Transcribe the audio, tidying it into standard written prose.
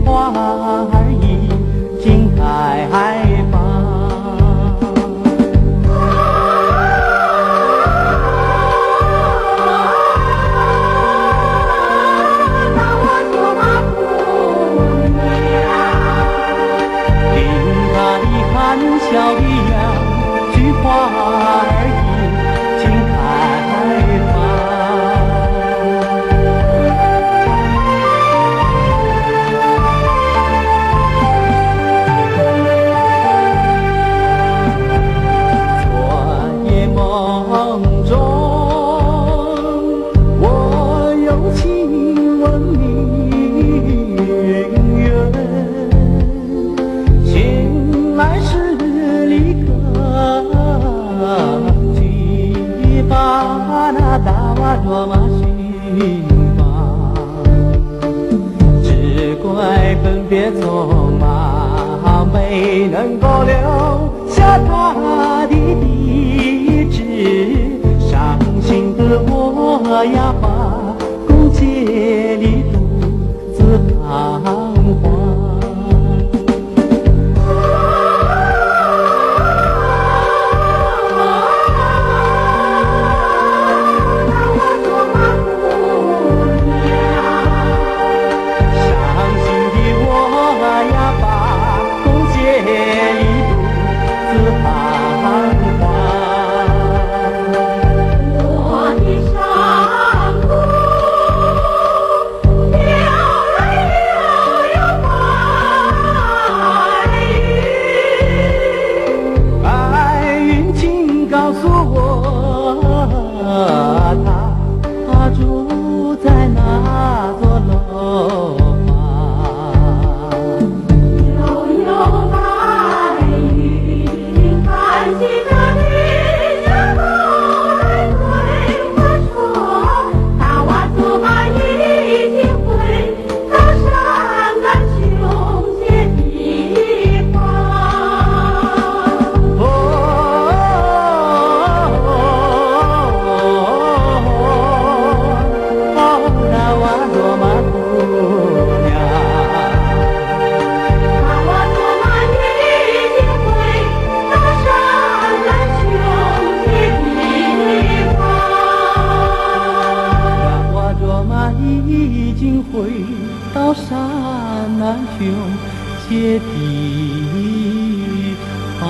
花儿已经开放。小的两句话儿已经开放。昨夜梦中，我用亲吻明月，醒来时多么心慌，只怪分别匆忙，没能够留下他的地址。伤心的我呀，把公街里独自彷徨。告诉我，他住在哪座楼房？悠悠白云，看西着绿江头来对我说，大娃子嘛已经回到山南雄街地方。已经回到山南雄街地方。